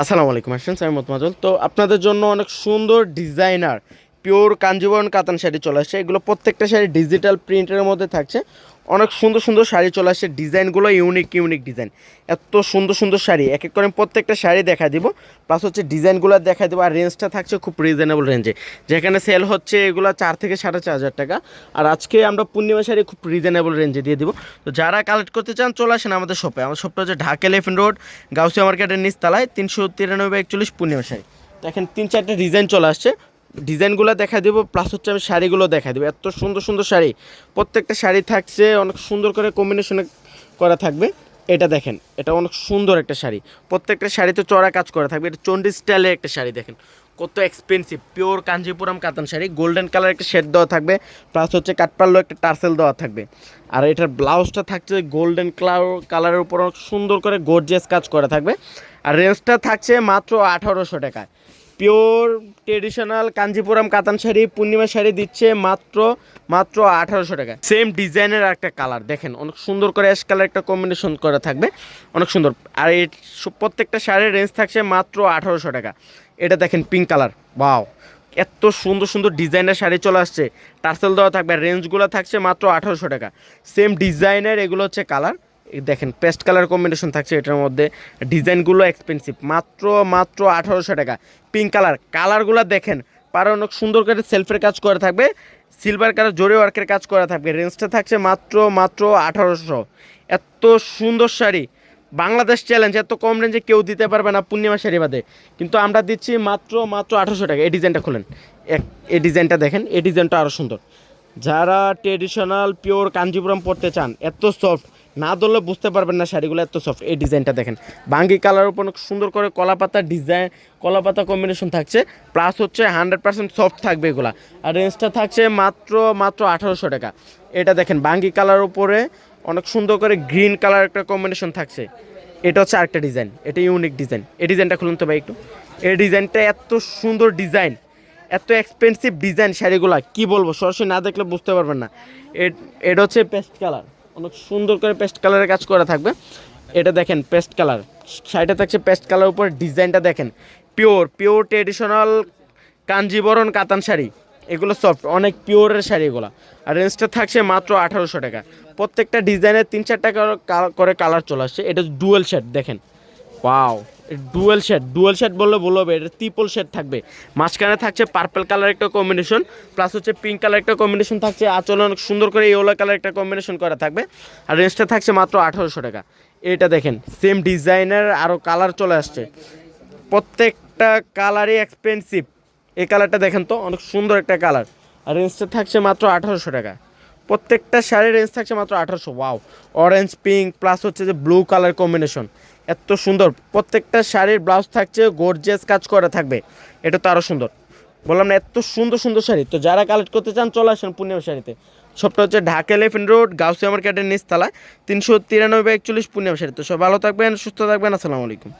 আসসালামু আলাইকুম আসছেন আমি মাজল। তো আপনাদের জন্য অনেক সুন্দর ডিজাইনার পিওর কাঞ্জিবরম কাতান শাড়ি চলে আসছে। এগুলো প্রত্যেকটা শাড়ি ডিজিটাল প্রিন্টের মধ্যে থাকছে। অনেক সুন্দর সুন্দর শাড়ি চলে আসছে, ডিজাইনগুলো ইউনিক ইউনিক ডিজাইন। এত সুন্দর সুন্দর শাড়ি এক এক করে আমি প্রত্যেকটা শাড়ি দেখা দিব, প্লাস হচ্ছে ডিজাইনগুলো দেখা দেবো। আর রেঞ্জটা থাকছে খুব রিজনেবল রেঞ্জে, যেখানে সেল হচ্ছে এগুলো 4 থেকে 4,500 টাকা। আর আজকে আমরা পূর্ণিমা শাড়ি খুব রিজনেবল রেঞ্জে দিয়ে দিব। তো যারা কালেক্ট করতে চান চলে আসেন আমাদের শপে। আমার শপটা হচ্ছে ঢাকা এলিফ্যান্ট রোড, গাউসিয়া মার্কেটের নিচতলায়, 393/41 পূর্ণিমা শাড়ি। দেখেন 3-4টা ডিজাইন চলে আসছে, ডিজাইনগুলো দেখা দেবো, প্লাস হচ্ছে আমি শাড়িগুলো দেখা দেবো। এত সুন্দর সুন্দর শাড়ি, প্রত্যেকটা শাড়ি থাকছে অনেক সুন্দর করে কম্বিনেশনে করা থাকবে। এটা দেখেন, এটা অনেক সুন্দর একটা শাড়ি, প্রত্যেকটা শাড়িতে চড়া কাজ করা থাকবে। এটা চন্ডি স্টাইলের একটা শাড়ি, দেখেন কত এক্সপেন্সিভ, পিওর কাঞ্জিপুরম কাতান শাড়ি। গোল্ডেন কালার একটা শেড দেওয়া থাকবে, প্লাস হচ্ছে কাঠপাল্লো একটা টার্সেল দেওয়া থাকবে। আর এটার ব্লাউজটা থাকছে গোল্ডেন কালারের উপর অনেক সুন্দর করে গর্জিয়াস কাজ করা থাকবে। আর রেঞ্জটা থাকছে মাত্র 1800 টাকায়। পিওর ট্রেডিশনাল কাঞ্জিপুরম কাতান শাড়ি, পূর্ণিমা শাড়ি দিচ্ছে মাত্র 1800 টাকা। সেম ডিজাইনের একটা কালার দেখেন, অনেক সুন্দর করে অ্যাশ কালার একটা কম্বিনেশন করা থাকবে, অনেক সুন্দর। আর এই প্রত্যেকটা শাড়ির রেঞ্জ থাকছে মাত্র 1800 টাকা। এটা দেখেন পিঙ্ক কালার, ওয়াও, এত সুন্দর সুন্দর ডিজাইনের শাড়ি চলে আসছে, টার্সেল দেওয়া থাকবে। আর রেঞ্জগুলো থাকছে মাত্র 1800 টাকা। সেম ডিজাইনের এগুলো হচ্ছে কালার, দেখেন পেস্ট কালার কম্বিনেশন থাকছে এটার মধ্যে। ডিজাইনগুলো এক্সপেন্সিভ, মাত্র 1800 টাকা। পিঙ্ক কালারগুলো দেখেন, পারে অনেক সুন্দর করে সেলফের কাজ করা থাকবে, সিলভার কালার জরি ওয়ার্কের কাজ করা থাকবে। রেঞ্জটা থাকছে মাত্র 1800। এত সুন্দর শাড়ি, বাংলাদেশ চ্যালেঞ্জ, এত কম রেঞ্জে কেউ দিতে পারবে না পূর্ণিমা শাড়ি বাদে, কিন্তু আমরা দিচ্ছি মাত্র 1800 টাকা। এই ডিজাইনটা খুলেন, এই ডিজাইনটা দেখেন, এই ডিজাইনটা আরও সুন্দর। যারা ট্রেডিশনাল পিওর কাঞ্জিপুরম পরতে চান, এত সফট, না ধরলে বুঝতে পারবেন না শাড়িগুলো এত সফট। এই ডিজাইনটা দেখেন, বাঙ্গি কালার উপর সুন্দর করে কলাপাতা ডিজাইন, কলাপাতা কম্বিনেশন থাকছে, প্লাস হচ্ছে 100% সফট থাকবে এগুলা। আর রেঞ্জটা থাকছে মাত্র 1800 টাকা। এটা দেখেন বাঙ্গি কালার উপরে অনেক সুন্দর করে গ্রিন কালার একটা কম্বিনেশন থাকছে। এটা হচ্ছে আরেকটা ডিজাইন, এটা ইউনিক ডিজাইন। এই ডিজাইনটা খুলুন তো ভাই একটু। এই ডিজাইনটা এত সুন্দর ডিজাইন, এত এক্সপেন্সিভ ডিজাইন শাড়িগুলা, কি বলবো, সরাসরি না দেখলে বুঝতে পারবেন না। এটা হচ্ছে পেস্ট কালার, অনেক সুন্দর করে পেস্ট কালারের কাজ করা থাকবে। এটা দেখেন পেস্ট কালার, শাড়িটা থাকছে পেস্ট কালার উপর। ডিজাইনটা দেখেন, পিওর পিওর ট্রেডিশনাল কাঞ্জিবরম কাতান শাড়ি, এগুলো সফট, অনেক পিওরের শাড়ি এগুলো। আর রেঞ্জটা থাকছে মাত্র 1800 টাকা। প্রত্যেকটা ডিজাইনের 3-4 টাকা করে কালার চলে আসছে। এটা ডুয়েল শেড দেখেন, ওয়াও, ডুয়েল শেড বললে বলবে, এটা ট্রিপল শেড থাকবে। মাঝখানে থাকছে পার্পল কালার একটা কম্বিনেশন, প্লাস হচ্ছে পিঙ্ক কালার একটা কম্বিনেশন থাকছে। আঁচলে অনেক সুন্দর করে ইয়েলো কালার একটা কম্বিনেশন করা থাকবে। আর রেঞ্জটা থাকছে মাত্র 1800 টাকা। এটা দেখেন সেম ডিজাইনের আরও কালার চলে আসছে, প্রত্যেকটা কালারই এক্সপেন্সিভ। এই কালারটা দেখেন তো, অনেক সুন্দর একটা কালার। আর রেঞ্জটা থাকছে মাত্র 1800 টাকা। প্রত্যেকটা শাড়ির রেঞ্জ থাকছে মাত্র 1800। ওয়াও, অরেঞ্জ পিঙ্ক প্লাস হচ্ছে যে ব্লু কালার কম্বিনেশন, এত সুন্দর। প্রত্যেকটা শাড়ির ব্লাউজ থাকছে গর্জিয়াস কাজ করা থাকবে। এটা তো আরও সুন্দর, বললাম না, এত সুন্দর সুন্দর শাড়ি। তো যারা কালেক্ট করতে চান চলে আসেন পূর্ণিমা শাড়িতে। সবটা হচ্ছে ঢাকা এলিফ্যান্ট রোড, গাউসিয়া মার্কেটের নিচতলায়, 393/41 পূর্ণিমা শাড়ি। তো সব ভালো থাকবেন, সুস্থ থাকবেন, আসসালামু আলাইকুম।